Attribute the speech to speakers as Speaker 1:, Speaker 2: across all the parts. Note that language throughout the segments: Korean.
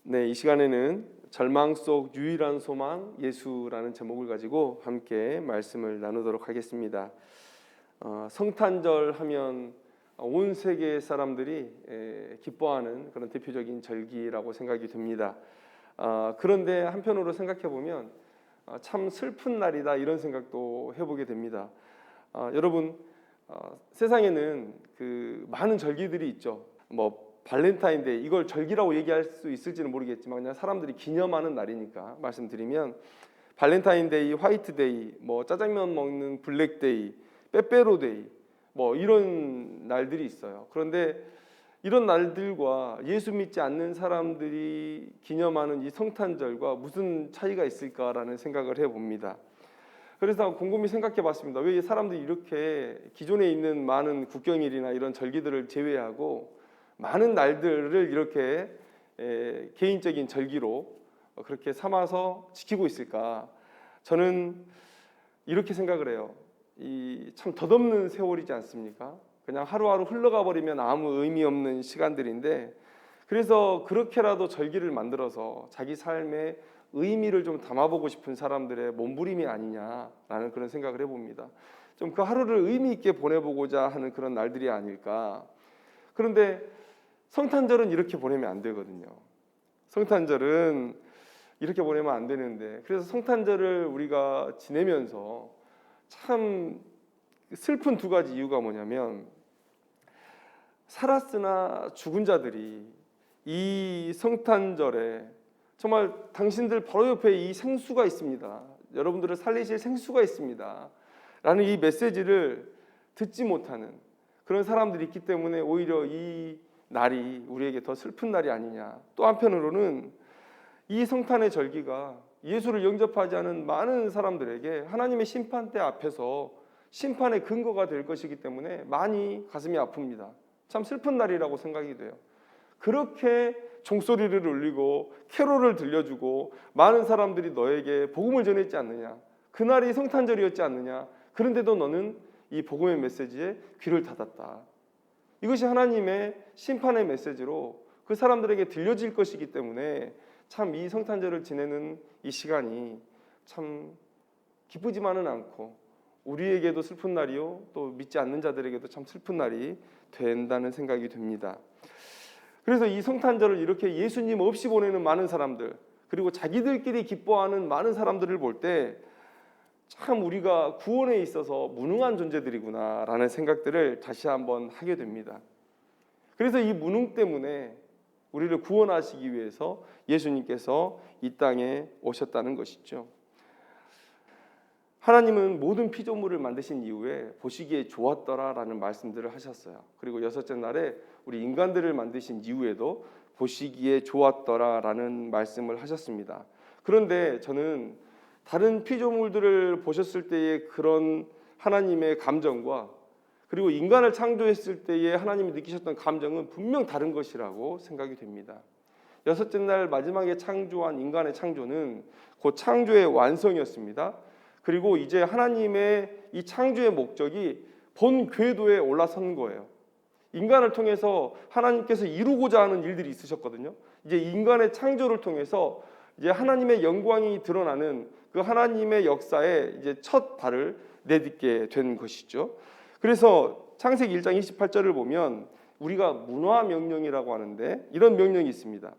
Speaker 1: 네, 이 시간에는 절망 속 유일한 소망 예수라는 제목을 가지고 함께 말씀을 나누도록 하겠습니다. 성탄절 하면 온 세계 사람들이 기뻐하는 그런 대표적인 절기라고 생각이 듭니다. 그런데 한편으로 생각해 보면 참 슬픈 날이다 이런 생각도 해보게 됩니다. 여러분, 세상에는 그 많은 절기들이 있죠. 발렌타인데이, 이걸 절기라고 얘기할 수 있을지는 모르겠지만 그냥 사람들이 기념하는 날이니까 말씀드리면, 발렌타인데이, 화이트데이, 짜장면 먹는 블랙데이, 빼빼로데이, 이런 날들이 있어요. 그런데 이런 날들과 예수 믿지 않는 사람들이 기념하는 이 성탄절과 무슨 차이가 있을까라는 생각을 해봅니다. 그래서 곰곰이 생각해 봤습니다. 왜 사람들이 이렇게 기존에 있는 많은 국경일이나 이런 절기들을 제외하고 많은 날들을 이렇게 개인적인 절기로 그렇게 삼아서 지키고 있을까? 저는 이렇게 생각을 해요. 이 참 덧없는 세월이지 않습니까? 그냥 하루하루 흘러가 버리면 아무 의미 없는 시간들인데, 그래서 그렇게라도 절기를 만들어서 자기 삶에 의미를 좀 담아보고 싶은 사람들의 몸부림이 아니냐라는 그런 생각을 해봅니다. 좀 그 하루를 의미 있게 보내보고자 하는 그런 날들이 아닐까. 그런데 성탄절은 이렇게 보내면 안 되거든요. 성탄절은 이렇게 보내면 안 되는데, 그래서 성탄절을 우리가 지내면서 참 슬픈 두 가지 이유가 뭐냐면, 살았으나 죽은 자들이 이 성탄절에 정말 당신들 바로 옆에 이 생수가 있습니다, 여러분들을 살리실 생수가 있습니다 라는 이 메시지를 듣지 못하는 그런 사람들이 있기 때문에 오히려 이 날이 우리에게 더 슬픈 날이 아니냐. 또 한편으로는 이 성탄의 절기가 예수를 영접하지 않은 많은 사람들에게 하나님의 심판대 앞에서 심판의 근거가 될 것이기 때문에 많이 가슴이 아픕니다. 참 슬픈 날이라고 생각이 돼요. 그렇게 종소리를 울리고 캐롤을 들려주고 많은 사람들이 너에게 복음을 전했지 않느냐, 그날이 성탄절이었지 않느냐, 그런데도 너는 이 복음의 메시지에 귀를 닫았다. 이것이 하나님의 심판의 메시지로 그 사람들에게 들려질 것이기 때문에 참 이 성탄절을 지내는 이 시간이 참 기쁘지만은 않고 우리에게도 슬픈 날이요, 또 믿지 않는 자들에게도 참 슬픈 날이 된다는 생각이 듭니다. 그래서 이 성탄절을 이렇게 예수님 없이 보내는 많은 사람들, 그리고 자기들끼리 기뻐하는 많은 사람들을 볼 때 참 우리가 구원에 있어서 무능한 존재들이구나 라는 생각들을 다시 한번 하게 됩니다. 그래서 이 무능 때문에 우리를 구원하시기 위해서 예수님께서 이 땅에 오셨다는 것이죠. 하나님은 모든 피조물을 만드신 이후에 보시기에 좋았더라 라는 말씀들을 하셨어요. 그리고 여섯째 날에 우리 인간들을 만드신 이후에도 보시기에 좋았더라 라는 말씀을 하셨습니다. 그런데 저는 다른 피조물들을 보셨을 때의 그런 하나님의 감정과 그리고 인간을 창조했을 때의 하나님이 느끼셨던 감정은 분명 다른 것이라고 생각이 됩니다. 여섯째 날 마지막에 창조한 인간의 창조는 곧 창조의 완성이었습니다. 그리고 이제 하나님의 이 창조의 목적이 본 궤도에 올라선 거예요. 인간을 통해서 하나님께서 이루고자 하는 일들이 있으셨거든요. 이제 인간의 창조를 통해서 이제 하나님의 영광이 드러나는 그 하나님의 역사에 이제 첫 발을 내딛게 된 것이죠. 그래서 창세기 1장 28절을 보면 우리가 문화 명령이라고 하는데 이런 명령이 있습니다.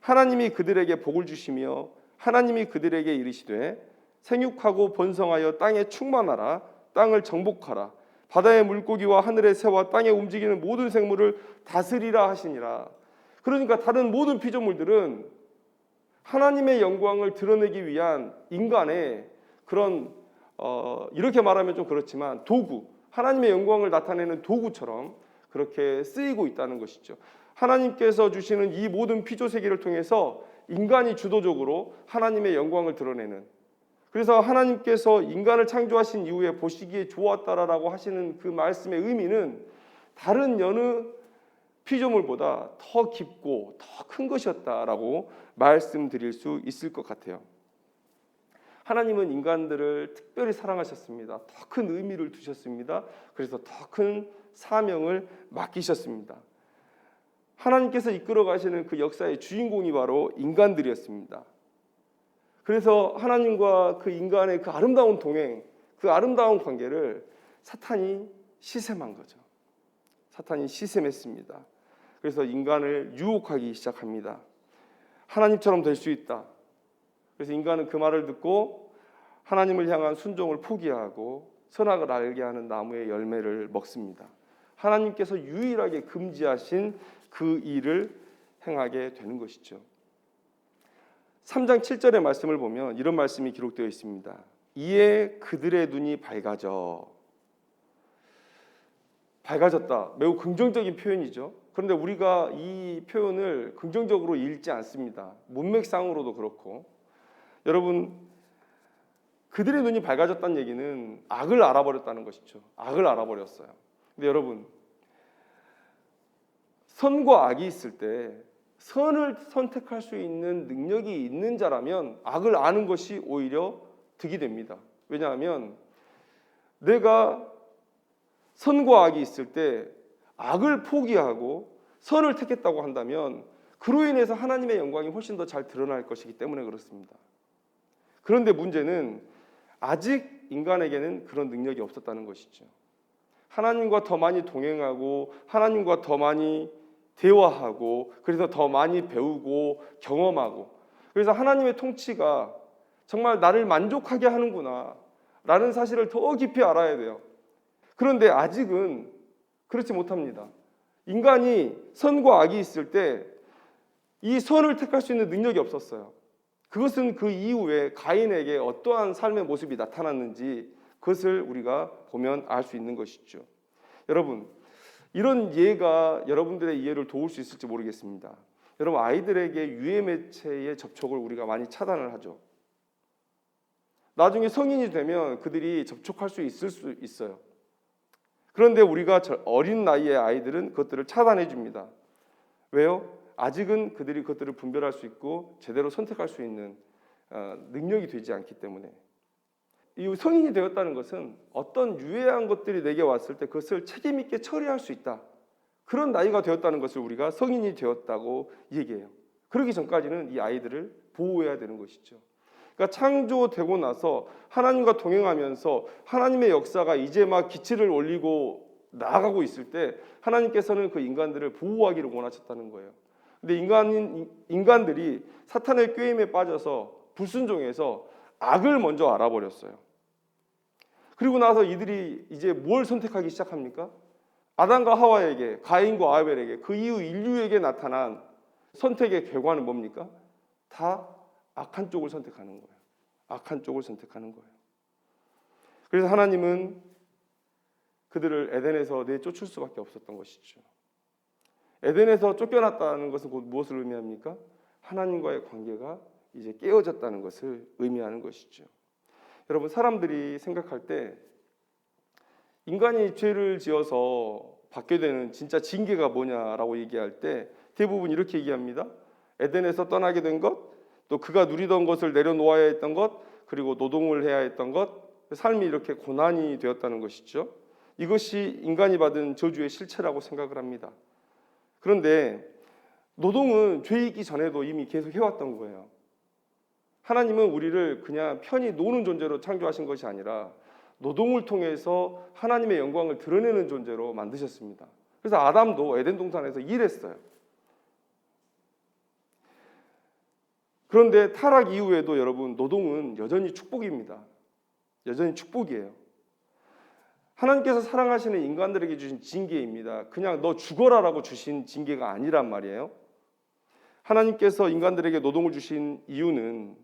Speaker 1: 하나님이 그들에게 복을 주시며 하나님이 그들에게 이르시되 생육하고 번성하여 땅에 충만하라, 땅을 정복하라, 바다의 물고기와 하늘의 새와 땅에 움직이는 모든 생물을 다스리라 하시니라. 그러니까 다른 모든 피조물들은 하나님의 영광을 드러내기 위한 인간의 그런 이렇게 말하면 좀 그렇지만 도구, 하나님의 영광을 나타내는 도구처럼 그렇게 쓰이고 있다는 것이죠. 하나님께서 주시는 이 모든 피조 세계를 통해서 인간이 주도적으로 하나님의 영광을 드러내는, 그래서 하나님께서 인간을 창조하신 이후에 보시기에 좋았다라고 하시는 그 말씀의 의미는 다른 여느 피조물보다 더 깊고 더 큰 것이었다라고 말씀드릴 수 있을 것 같아요. 하나님은 인간들을 특별히 사랑하셨습니다. 더 큰 의미를 두셨습니다. 그래서 더 큰 사명을 맡기셨습니다. 하나님께서 이끌어 가시는 그 역사의 주인공이 바로 인간들이었습니다. 그래서 하나님과 그 인간의 그 아름다운 동행, 그 아름다운 관계를 사탄이 시샘한 거죠. 사탄이 시샘했습니다. 그래서 인간을 유혹하기 시작합니다. 하나님처럼 될 수 있다. 그래서 인간은 그 말을 듣고 하나님을 향한 순종을 포기하고 선악을 알게 하는 나무의 열매를 먹습니다. 하나님께서 유일하게 금지하신 그 일을 행하게 되는 것이죠. 3장 7절의 말씀을 보면 이런 말씀이 기록되어 있습니다. 이에 그들의 눈이 밝아졌다. 매우 긍정적인 표현이죠. 그런데 우리가 이 표현을 긍정적으로 읽지 않습니다. 문맥상으로도 그렇고. 여러분, 그들의 눈이 밝아졌다는 얘기는 악을 알아버렸다는 것이죠. 악을 알아버렸어요. 근데 여러분, 선과 악이 있을 때 선을 선택할 수 있는 능력이 있는 자라면 악을 아는 것이 오히려 득이 됩니다. 왜냐하면 내가 선과 악이 있을 때 악을 포기하고 선을 택했다고 한다면 그로 인해서 하나님의 영광이 훨씬 더 잘 드러날 것이기 때문에 그렇습니다. 그런데 문제는 아직 인간에게는 그런 능력이 없었다는 것이죠. 하나님과 더 많이 동행하고 하나님과 더 많이 대화하고 그래서 더 많이 배우고 경험하고 그래서 하나님의 통치가 정말 나를 만족하게 하는구나 라는 사실을 더 깊이 알아야 돼요. 그런데 아직은 그렇지 못합니다. 인간이 선과 악이 있을 때 이 선을 택할 수 있는 능력이 없었어요. 그것은 그 이후에 가인에게 어떠한 삶의 모습이 나타났는지 그것을 우리가 보면 알 수 있는 것이죠. 여러분, 이런 예가 여러분들의 이해를 도울 수 있을지 모르겠습니다. 여러분, 아이들에게 유해 매체의 접촉을 우리가 많이 차단을 하죠. 나중에 성인이 되면 그들이 접촉할 수 있을 수 있어요. 그런데 우리가 어린 나이의 아이들은 그것들을 차단해 줍니다. 왜요? 아직은 그들이 그것들을 분별할 수 있고 제대로 선택할 수 있는 능력이 되지 않기 때문에. 이 성인이 되었다는 것은 어떤 유해한 것들이 내게 왔을 때 그것을 책임 있게 처리할 수 있다. 그런 나이가 되었다는 것을 우리가 성인이 되었다고 얘기해요. 그러기 전까지는 이 아이들을 보호해야 되는 것이죠. 그러니까 창조되고 나서 하나님과 동행하면서 하나님의 역사가 이제 막 기치를 올리고 나아가고 있을 때 하나님께서는 그 인간들을 보호하기를 원하셨다는 거예요. 근데 인간들이 사탄의 꾀임에 빠져서 불순종해서 악을 먼저 알아버렸어요. 그리고 나서 이들이 이제 뭘 선택하기 시작합니까? 아담과 하와에게, 가인과 아벨에게, 그 이후 인류에게 나타난 선택의 결과는 뭡니까? 다 악한 쪽을 선택하는 거예요. 악한 쪽을 선택하는 거예요. 그래서 하나님은 그들을 에덴에서 내쫓을 수밖에 없었던 것이죠. 에덴에서 쫓겨났다는 것은 곧 무엇을 의미합니까? 하나님과의 관계가 이제 깨어졌다는 것을 의미하는 것이죠. 여러분, 사람들이 생각할 때 인간이 죄를 지어서 받게 되는 진짜 징계가 뭐냐라고 얘기할 때 대부분 이렇게 얘기합니다. 에덴에서 떠나게 된 것, 또 그가 누리던 것을 내려놓아야 했던 것, 그리고 노동을 해야 했던 것, 삶이 이렇게 고난이 되었다는 것이죠. 이것이 인간이 받은 저주의 실체라고 생각을 합니다. 그런데 노동은 죄이기 전에도 이미 계속 해왔던 거예요. 하나님은 우리를 그냥 편히 노는 존재로 창조하신 것이 아니라 노동을 통해서 하나님의 영광을 드러내는 존재로 만드셨습니다. 그래서 아담도 에덴 동산에서 일했어요. 그런데 타락 이후에도 여러분, 노동은 여전히 축복입니다. 여전히 축복이에요. 하나님께서 사랑하시는 인간들에게 주신 징계입니다. 그냥 너 죽어라라고 주신 징계가 아니란 말이에요. 하나님께서 인간들에게 노동을 주신 이유는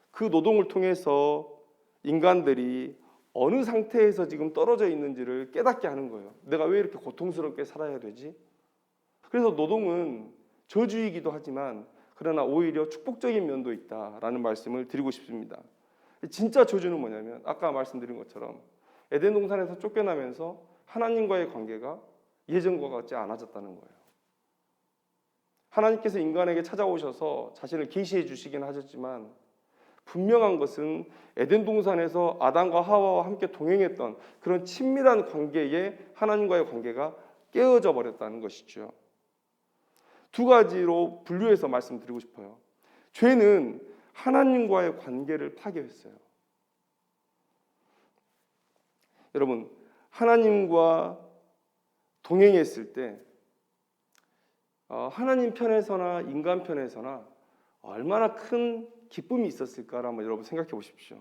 Speaker 1: 그 노동을 통해서 인간들이 어느 상태에서 지금 떨어져 있는지를 깨닫게 하는 거예요. 내가 왜 이렇게 고통스럽게 살아야 되지? 그래서 노동은 저주이기도 하지만 그러나 오히려 축복적인 면도 있다라는 말씀을 드리고 싶습니다. 진짜 저주는 뭐냐면 아까 말씀드린 것처럼 에덴 동산에서 쫓겨나면서 하나님과의 관계가 예전과 같지 않아졌다는 거예요. 하나님께서 인간에게 찾아오셔서 자신을 계시해 주시긴 하셨지만 분명한 것은 에덴 동산에서 아담과 하와와 함께 동행했던 그런 친밀한 관계에 하나님과의 관계가 깨어져 버렸다는 것이죠. 두 가지로 분류해서 말씀드리고 싶어요. 죄는 하나님과의 관계를 파괴했어요. 여러분, 하나님과 동행했을 때 하나님 편에서나 인간 편에서나 얼마나 큰 기쁨이 있었을까를 한번 여러분 생각해 보십시오.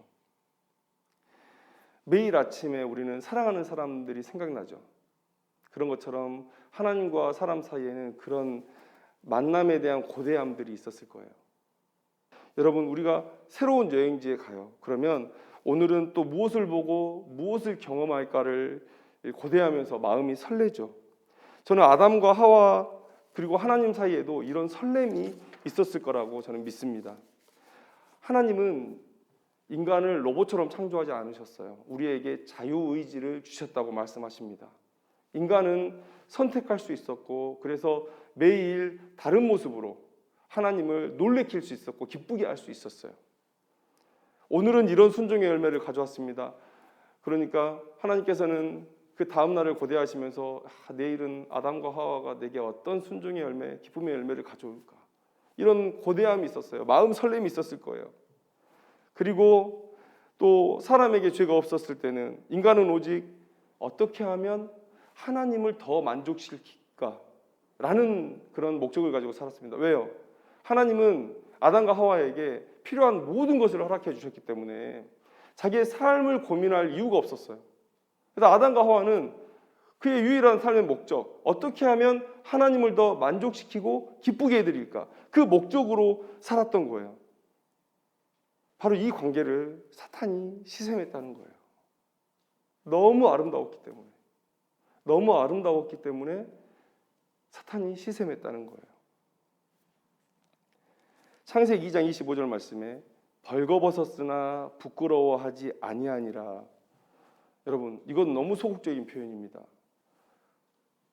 Speaker 1: 매일 아침에 우리는 사랑하는 사람들이 생각나죠. 그런 것처럼 하나님과 사람 사이에는 그런 만남에 대한 고대함들이 있었을 거예요. 여러분, 우리가 새로운 여행지에 가요. 그러면 오늘은 또 무엇을 보고 무엇을 경험할까를 고대하면서 마음이 설레죠. 저는 아담과 하와 그리고 하나님 사이에도 이런 설렘이 있었을 거라고 저는 믿습니다. 하나님은 인간을 로봇처럼 창조하지 않으셨어요. 우리에게 자유의지를 주셨다고 말씀하십니다. 인간은 선택할 수 있었고, 그래서 매일 다른 모습으로 하나님을 놀래킬 수 있었고 기쁘게 할 수 있었어요. 오늘은 이런 순종의 열매를 가져왔습니다. 그러니까 하나님께서는 그 다음 날을 고대하시면서 내일은 아담과 하와가 내게 어떤 순종의 열매, 기쁨의 열매를 가져올까, 이런 고대함이 있었어요. 마음 설렘이 있었을 거예요. 그리고 또 사람에게 죄가 없었을 때는 인간은 오직 어떻게 하면 하나님을 더 만족시킬까 라는 그런 목적을 가지고 살았습니다. 왜요? 하나님은 아담과 하와에게 필요한 모든 것을 허락해 주셨기 때문에 자기의 삶을 고민할 이유가 없었어요. 그래서 아담과 하와는 그의 유일한 삶의 목적, 어떻게 하면 하나님을 더 만족시키고 기쁘게 해드릴까, 그 목적으로 살았던 거예요. 바로 이 관계를 사탄이 시샘했다는 거예요. 너무 아름다웠기 때문에 사탄이 시샘했다는 거예요. 창세기 2장 25절 말씀에 벌거벗었으나 부끄러워하지 아니하니라. 여러분, 이건 너무 소극적인 표현입니다.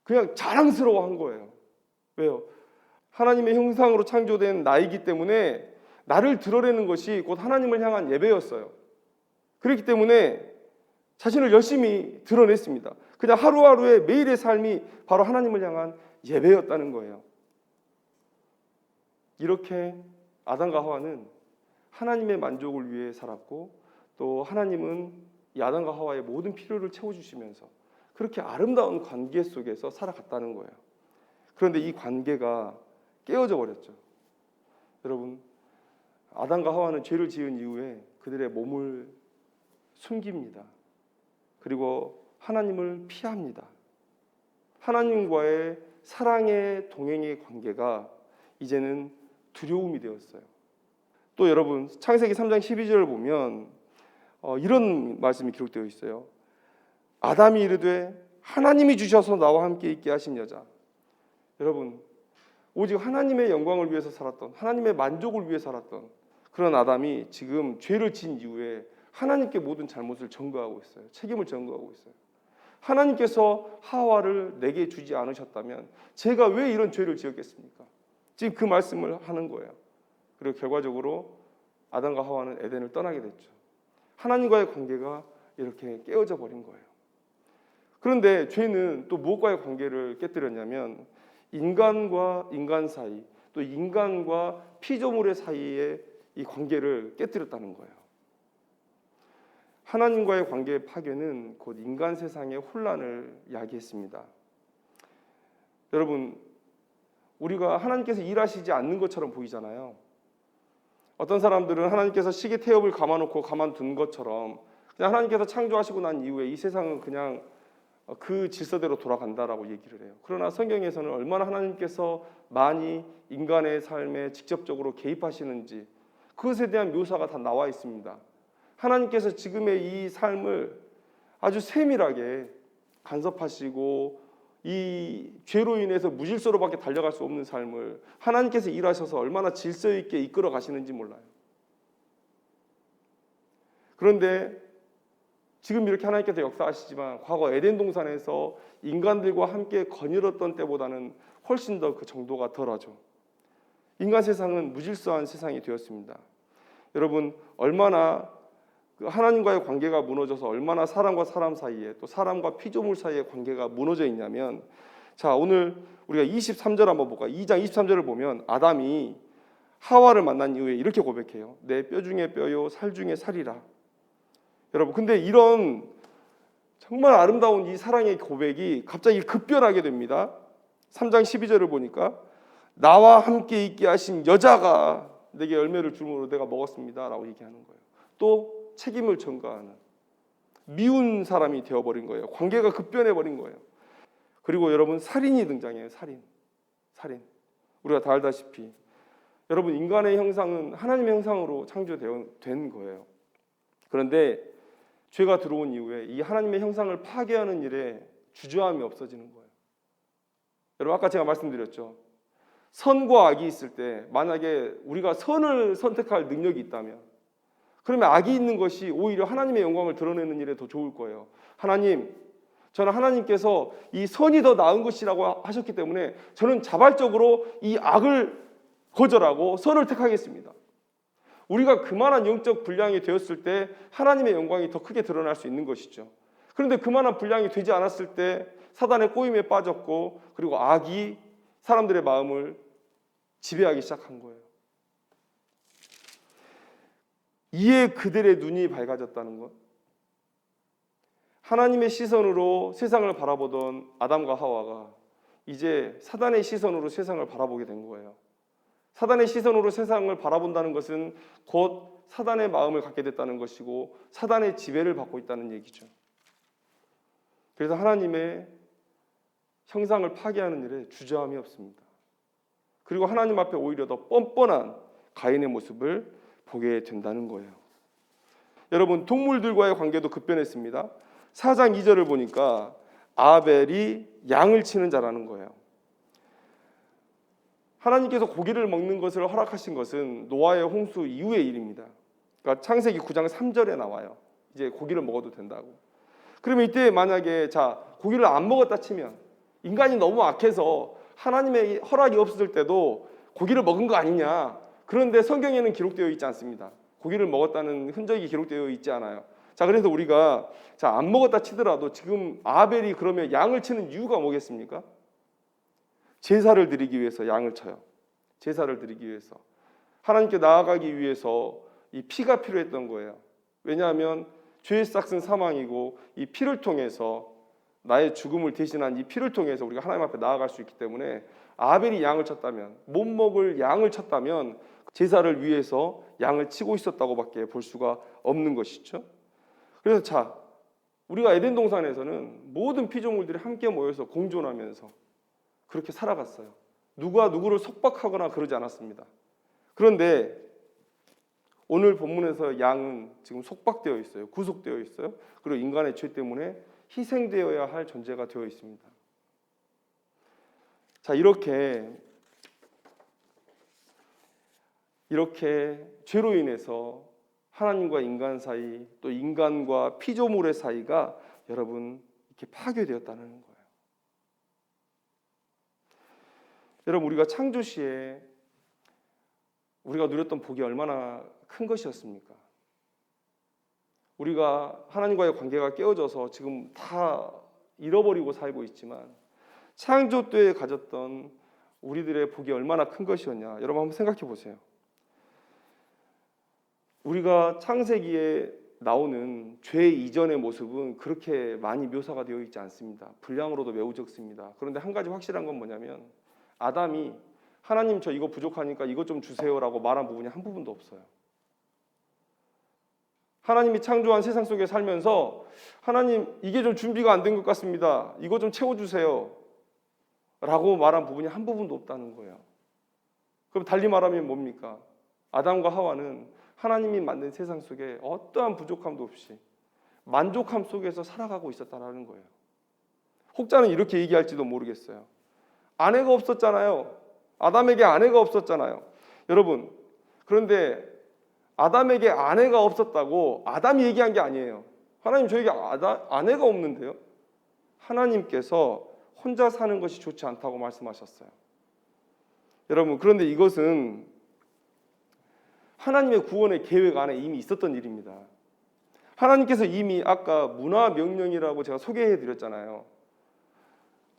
Speaker 1: 그냥 자랑스러워한 거예요. 왜요? 하나님의 형상으로 창조된 나이기 때문에 나를 드러내는 것이 곧 하나님을 향한 예배였어요. 그렇기 때문에 자신을 열심히 드러냈습니다. 그냥 하루하루의 매일의 삶이 바로 하나님을 향한 예배였다는 거예요. 이렇게 아담과 하와는 하나님의 만족을 위해 살았고, 또 하나님은 이 아담과 하와의 모든 필요를 채워주시면서 그렇게 아름다운 관계 속에서 살아갔다는 거예요. 그런데 이 관계가 깨어져 버렸죠. 여러분, 아담과 하와는 죄를 지은 이후에 그들의 몸을 숨깁니다. 그리고 하나님을 피합니다. 하나님과의 사랑의 동행의 관계가 이제는 두려움이 되었어요. 또 여러분, 창세기 3장 12절을 보면 이런 말씀이 기록되어 있어요. 아담이 이르되 하나님이 주셔서 나와 함께 있게 하신 여자. 여러분, 오직 하나님의 영광을 위해서 살았던, 하나님의 만족을 위해 살았던 그런 아담이 지금 죄를 지은 이후에 하나님께 모든 잘못을 전가하고 있어요. 책임을 전가하고 있어요. 하나님께서 하와를 내게 주지 않으셨다면 제가 왜 이런 죄를 지었겠습니까? 지금 그 말씀을 하는 거예요. 그리고 결과적으로 아담과 하와는 에덴을 떠나게 됐죠. 하나님과의 관계가 이렇게 깨어져 버린 거예요. 그런데 죄는 또 무엇과의 관계를 깨뜨렸냐면 인간과 인간 사이, 또 인간과 피조물의 사이의 이 관계를 깨뜨렸다는 거예요. 하나님과의 관계의 파괴는 곧 인간 세상의 혼란을 야기했습니다. 여러분, 우리가 하나님께서 일하시지 않는 것처럼 보이잖아요. 어떤 사람들은 하나님께서 시계 태엽을 감아놓고 가만둔 것처럼 그냥 하나님께서 창조하시고 난 이후에 이 세상은 그냥 그 질서대로 돌아간다라고 얘기를 해요. 그러나 성경에서는 얼마나 하나님께서 많이 인간의 삶에 직접적으로 개입하시는지 그것에 대한 묘사가 다 나와 있습니다. 하나님께서 지금의 이 삶을 아주 세밀하게 간섭하시고 이 죄로 인해서 무질서로밖에 달려갈 수 없는 삶을 하나님께서 일하셔서 얼마나 질서 있게 이끌어 가시는지 몰라요. 그런데 지금 이렇게 하나님께서 역사하시지만 과거 에덴 동산에서 인간들과 함께 거닐었던 때보다는 훨씬 더 그 정도가 덜하죠. 인간 세상은 무질서한 세상이 되었습니다. 여러분, 얼마나 하나님과의 관계가 무너져서 얼마나 사람과 사람 사이에 또 사람과 피조물 사이의 관계가 무너져 있냐면 자, 오늘 우리가 23절 한번 볼까요? 2장 23절을 보면 아담이 하와를 만난 이후에 이렇게 고백해요. 내 뼈 중에 뼈요 살 중에 살이라. 여러분, 근데 이런 정말 아름다운 이 사랑의 고백이 갑자기 급변하게 됩니다. 3장 12절을 보니까 나와 함께 있게 하신 여자가 내게 열매를 주므로 내가 먹었습니다 라고 얘기하는 거예요. 또 책임을 전가하는 미운 사람이 되어버린 거예요. 관계가 급변해버린 거예요. 그리고 여러분, 살인이 등장해요. 살인. 우리가 다 알다시피 여러분, 인간의 형상은 하나님의 형상으로 창조된 거예요. 그런데 죄가 들어온 이후에 이 하나님의 형상을 파괴하는 일에 주저함이 없어지는 거예요. 여러분, 아까 제가 말씀드렸죠. 선과 악이 있을 때 만약에 우리가 선을 선택할 능력이 있다면, 그러면 악이 있는 것이 오히려 하나님의 영광을 드러내는 일에 더 좋을 거예요. 하나님, 저는 하나님께서 이 선이 더 나은 것이라고 하셨기 때문에 저는 자발적으로 이 악을 거절하고 선을 택하겠습니다. 우리가 그만한 영적 분량이 되었을 때 하나님의 영광이 더 크게 드러날 수 있는 것이죠. 그런데 그만한 분량이 되지 않았을 때 사단의 꼬임에 빠졌고, 그리고 악이 사람들의 마음을 지배하기 시작한 거예요. 이에 그들의 눈이 밝아졌다는 것. 하나님의 시선으로 세상을 바라보던 아담과 하와가 이제 사단의 시선으로 세상을 바라보게 된 거예요. 사단의 시선으로 세상을 바라본다는 것은 곧 사단의 마음을 갖게 됐다는 것이고 사단의 지배를 받고 있다는 얘기죠. 그래서 하나님의 형상을 파괴하는 일에 주저함이 없습니다. 그리고 하나님 앞에 오히려 더 뻔뻔한 가인의 모습을 보게 된다는 거예요. 여러분, 동물들과의 관계도 급변했습니다. 4장 2절을 보니까 아벨이 양을 치는 자라는 거예요. 하나님께서 고기를 먹는 것을 허락하신 것은 노아의 홍수 이후의 일입니다. 그러니까 창세기 9장 3절에 나와요. 이제 고기를 먹어도 된다고. 그러면 이때 만약에 고기를 안 먹었다 치면 인간이 너무 악해서 하나님의 허락이 없을 때도 고기를 먹은 거 아니냐. 그런데 성경에는 기록되어 있지 않습니다. 고기를 먹었다는 흔적이 기록되어 있지 않아요. 그래서 우리가 안 먹었다 치더라도 지금 아벨이 그러면 양을 치는 이유가 뭐겠습니까? 제사를 드리기 위해서 양을 쳐요. 제사를 드리기 위해서. 하나님께 나아가기 위해서 이 피가 필요했던 거예요. 왜냐하면 죄의 싹은 사망이고 이 피를 통해서 나의 죽음을 대신한 이 피를 통해서 우리가 하나님 앞에 나아갈 수 있기 때문에 아벨이 양을 쳤다면, 못 먹을 양을 쳤다면 제사를 위해서 양을 치고 있었다고밖에 볼 수가 없는 것이죠. 그래서 우리가 에덴 동산에서는 모든 피조물들이 함께 모여서 공존하면서 그렇게 살아갔어요. 누가 누구를 속박하거나 그러지 않았습니다. 그런데 오늘 본문에서 양은 지금 속박되어 있어요. 구속되어 있어요. 그리고 인간의 죄 때문에 희생되어야 할 존재가 되어 있습니다. 이렇게 죄로 인해서 하나님과 인간 사이, 또 인간과 피조물의 사이가 여러분 이렇게 파괴되었다는 거예요. 여러분, 우리가 창조 시에 우리가 누렸던 복이 얼마나 큰 것이었습니까? 우리가 하나님과의 관계가 깨어져서 지금 다 잃어버리고 살고 있지만 창조 때에 가졌던 우리들의 복이 얼마나 큰 것이었냐. 여러분 한번 생각해 보세요. 우리가 창세기에 나오는 죄 이전의 모습은 그렇게 많이 묘사가 되어 있지 않습니다. 분량으로도 매우 적습니다. 그런데 한 가지 확실한 건 뭐냐면 아담이 하나님 저 이거 부족하니까 이것 좀 주세요라고 말한 부분이 한 부분도 없어요. 하나님이 창조한 세상 속에 살면서 하나님 이게 좀 준비가 안 된 것 같습니다. 이거 좀 채워주세요 라고 말한 부분이 한 부분도 없다는 거예요. 그럼 달리 말하면 뭡니까? 아담과 하와는 하나님이 만든 세상 속에 어떠한 부족함도 없이 만족함 속에서 살아가고 있었다는 거예요. 혹자는 이렇게 얘기할지도 모르겠어요. 아내가 없었잖아요. 아담에게 아내가 없었잖아요. 여러분, 그런데 아담에게 아내가 없었다고 아담이 얘기한 게 아니에요. 하나님 저에게 아내가 없는데요. 하나님께서 혼자 사는 것이 좋지 않다고 말씀하셨어요. 여러분, 그런데 이것은 하나님의 구원의 계획 안에 이미 있었던 일입니다. 하나님께서 이미 아까 문화 명령이라고 제가 소개해 드렸잖아요.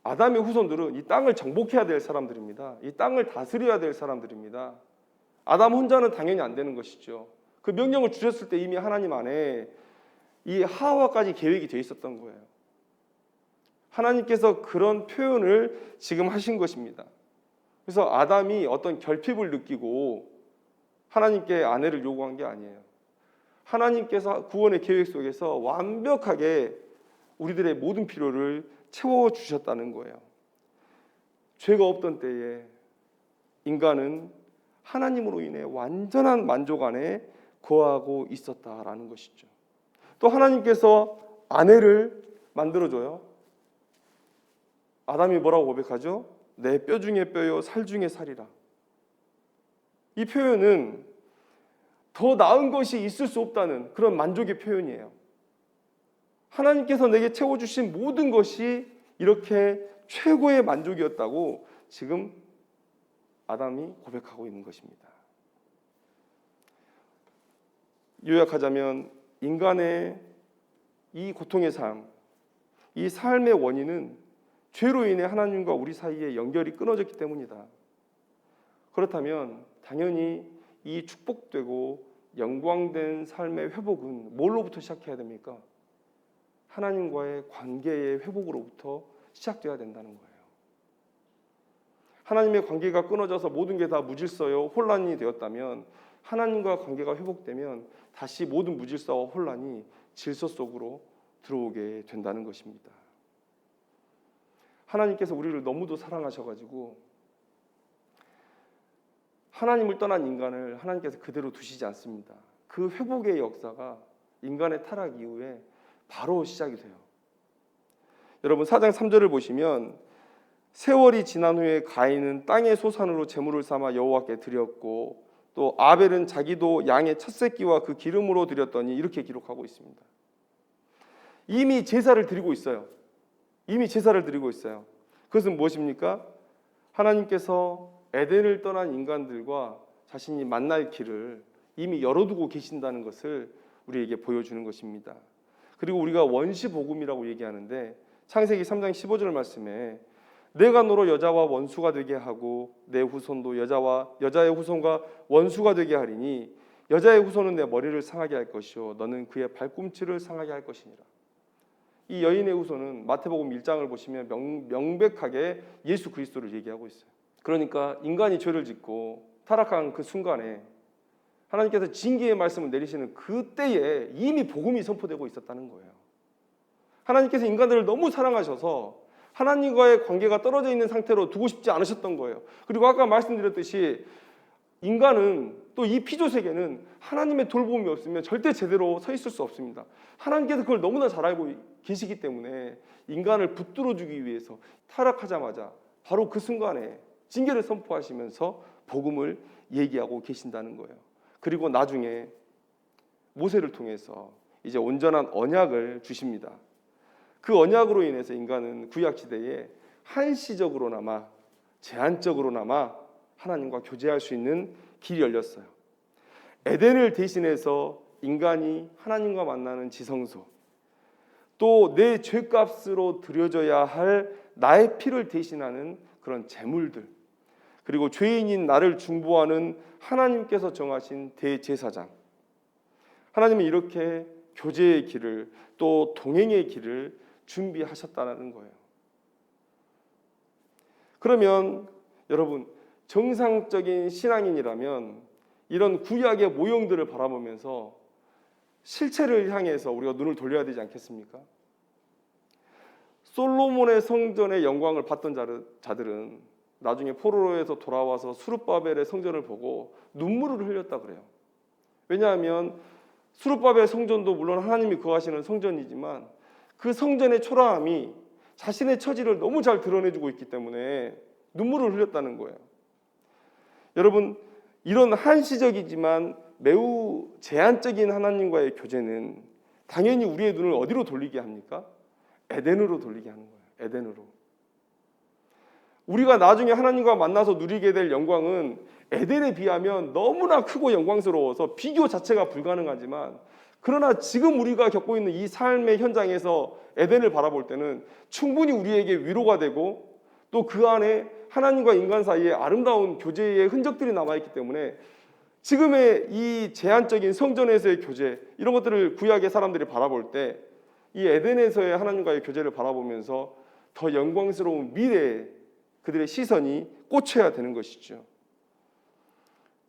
Speaker 1: 아담의 후손들은 이 땅을 정복해야 될 사람들입니다. 이 땅을 다스려야 될 사람들입니다. 아담 혼자는 당연히 안 되는 것이죠. 그 명령을 주셨을 때 이미 하나님 안에 이 하와까지 계획이 돼 있었던 거예요. 하나님께서 그런 표현을 지금 하신 것입니다. 그래서 아담이 어떤 결핍을 느끼고 하나님께 아내를 요구한 게 아니에요. 하나님께서 구원의 계획 속에서 완벽하게 우리들의 모든 필요를 채워주셨다는 거예요. 죄가 없던 때에 인간은 하나님으로 인해 완전한 만족 안에 거하고 있었다라는 것이죠. 또 하나님께서 아내를 만들어줘요. 아담이 뭐라고 고백하죠? 내 뼈 중에 뼈요 살 중에 살이라. 이 표현은 더 나은 것이 있을 수 없다는 그런 만족의 표현이에요. 하나님께서 내게 채워주신 모든 것이 이렇게 최고의 만족이었다고 지금 아담이 고백하고 있는 것입니다. 요약하자면 인간의 이 고통의 삶, 이 삶의 원인은 죄로 인해 하나님과 우리 사이에 연결이 끊어졌기 때문이다. 그렇다면 당연히 이 축복되고 영광된 삶의 회복은 뭘로부터 시작해야 됩니까? 하나님과의 관계의 회복으로부터 시작돼야 된다는 거예요. 하나님의 관계가 끊어져서 모든 게 다 무질서요 혼란이 되었다면 하나님과 관계가 회복되면 다시 모든 무질서와 혼란이 질서 속으로 들어오게 된다는 것입니다. 하나님께서 우리를 너무도 사랑하셔가지고 하나님을 떠난 인간을 하나님께서 그대로 두시지 않습니다. 그 회복의 역사가 인간의 타락 이후에 바로 시작이 돼요. 여러분 4장 3절을 보시면 세월이 지난 후에 가인은 땅의 소산으로 제물을 삼아 여호와께 드렸고 또 아벨은 자기도 양의 첫 새끼와 그 기름으로 드렸더니 이렇게 기록하고 있습니다. 이미 제사를 드리고 있어요. 그것은 무엇입니까? 하나님께서 에덴을 떠난 인간들과 자신이 만날 길을 이미 열어두고 계신다는 것을 우리에게 보여주는 것입니다. 그리고 우리가 원시복음이라고 얘기하는데 창세기 3장 15절 말씀에 내가 너로 여자와 원수가 되게 하고 내 후손도 여자의 후손과 원수가 되게 하리니 여자의 후손은 내 머리를 상하게 할 것이요 너는 그의 발꿈치를 상하게 할 것이니라. 이 여인의 후손은 마태복음 1장을 보시면 명백하게 예수 그리스도를 얘기하고 있어요. 그러니까 인간이 죄를 짓고 타락한 그 순간에 하나님께서 징계의 말씀을 내리시는 그때에 이미 복음이 선포되고 있었다는 거예요. 하나님께서 인간들을 너무 사랑하셔서 하나님과의 관계가 떨어져 있는 상태로 두고 싶지 않으셨던 거예요. 그리고 아까 말씀드렸듯이 인간은 또 이 피조세계는 하나님의 돌봄이 없으면 절대 제대로 서 있을 수 없습니다. 하나님께서 그걸 너무나 잘 알고 계시기 때문에 인간을 붙들어주기 위해서 타락하자마자 바로 그 순간에 징계를 선포하시면서 복음을 얘기하고 계신다는 거예요. 그리고 나중에 모세를 통해서 이제 온전한 언약을 주십니다. 그 언약으로 인해서 인간은 구약시대에 한시적으로나마 제한적으로나마 하나님과 교제할 수 있는 길이 열렸어요. 에덴을 대신해서 인간이 하나님과 만나는 지성소, 또 내 죄값으로 드려져야 할 나의 피를 대신하는 그런 제물들, 그리고 죄인인 나를 중보하는 하나님께서 정하신 대제사장, 하나님은 이렇게 교제의 길을 또 동행의 길을 준비하셨다는 거예요. 그러면 여러분 정상적인 신앙인이라면 이런 구약의 모형들을 바라보면서 실체를 향해서 우리가 눈을 돌려야 되지 않겠습니까? 솔로몬의 성전의 영광을 봤던 자들은 나중에 포로로에서 돌아와서 수룹바벨의 성전을 보고 눈물을 흘렸다 그래요. 왜냐하면 수룹바벨 성전도 물론 하나님이 거하시는 성전이지만 그 성전의 초라함이 자신의 처지를 너무 잘 드러내주고 있기 때문에 눈물을 흘렸다는 거예요. 여러분 이런 한시적이지만 매우 제한적인 하나님과의 교제는 당연히 우리의 눈을 어디로 돌리게 합니까? 에덴으로 돌리게 하는 거예요. 에덴으로. 우리가 나중에 하나님과 만나서 누리게 될 영광은 에덴에 비하면 너무나 크고 영광스러워서 비교 자체가 불가능하지만 그러나 지금 우리가 겪고 있는 이 삶의 현장에서 에덴을 바라볼 때는 충분히 우리에게 위로가 되고 또 그 안에 하나님과 인간 사이에 아름다운 교제의 흔적들이 남아있기 때문에 지금의 이 제한적인 성전에서의 교제, 이런 것들을 구약의 사람들이 바라볼 때 이 에덴에서의 하나님과의 교제를 바라보면서 더 영광스러운 미래에 그들의 시선이 꽂혀야 되는 것이죠.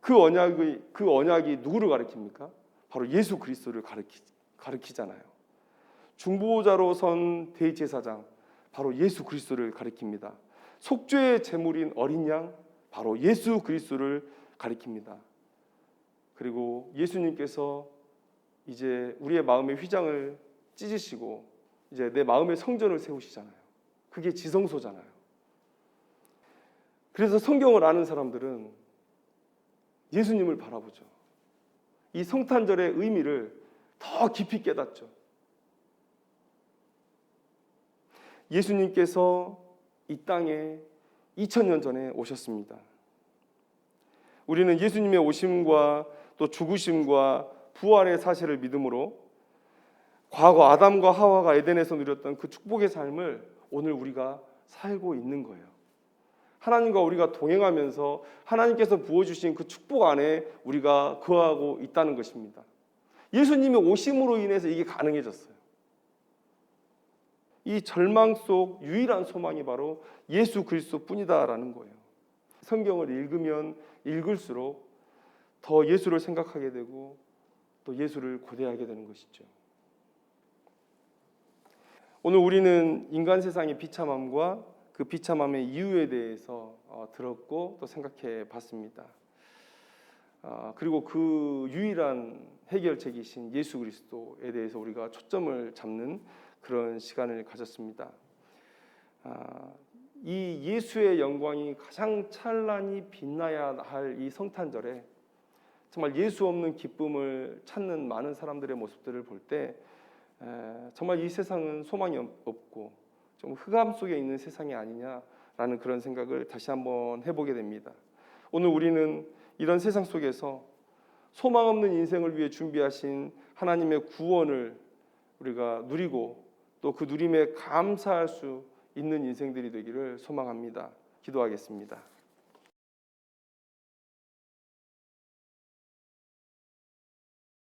Speaker 1: 그 언약이 누구를 가리킵니까? 바로 예수 그리스도를 가리키잖아요. 중보자로 선 대제사장, 바로 예수 그리스도를 가리킵니다. 속죄의 제물인 어린 양, 바로 예수 그리스도를 가리킵니다. 그리고 예수님께서 이제 우리의 마음의 휘장을 찢으시고 이제 내 마음의 성전을 세우시잖아요. 그게 지성소잖아요. 그래서 성경을 아는 사람들은 예수님을 바라보죠. 이 성탄절의 의미를 더 깊이 깨닫죠. 예수님께서 이 땅에 2000년 전에 오셨습니다. 우리는 예수님의 오심과 또 죽으심과 부활의 사실을 믿음으로 과거 아담과 하와가 에덴에서 누렸던 그 축복의 삶을 오늘 우리가 살고 있는 거예요. 하나님과 우리가 동행하면서 하나님께서 부어주신 그 축복 안에 우리가 거하고 있다는 것입니다. 예수님의 오심으로 인해서 이게 가능해졌어요. 이 절망 속 유일한 소망이 바로 예수 그리스도뿐이다라는 거예요. 성경을 읽으면 읽을수록 더 예수를 생각하게 되고 또 예수를 고대하게 되는 것이죠. 오늘 우리는 인간 세상의 비참함과 그 비참함의 이유에 대해서 들었고 또 생각해 봤습니다. 그리고 그 유일한 해결책이신 예수 그리스도에 대해서 우리가 초점을 잡는 그런 시간을 가졌습니다. 이 예수의 영광이 가장 찬란히 빛나야 할 이 성탄절에 정말 예수 없는 기쁨을 찾는 많은 사람들의 모습들을 볼 때 정말 이 세상은 소망이 없고 좀 흑암 속에 있는 세상이 아니냐라는 그런 생각을 다시 한번 해보게 됩니다. 오늘 우리는 이런 세상 속에서 소망 없는 인생을 위해 준비하신 하나님의 구원을 우리가 누리고 또 그 누림에 감사할 수 있는 인생들이 되기를 소망합니다. 기도하겠습니다.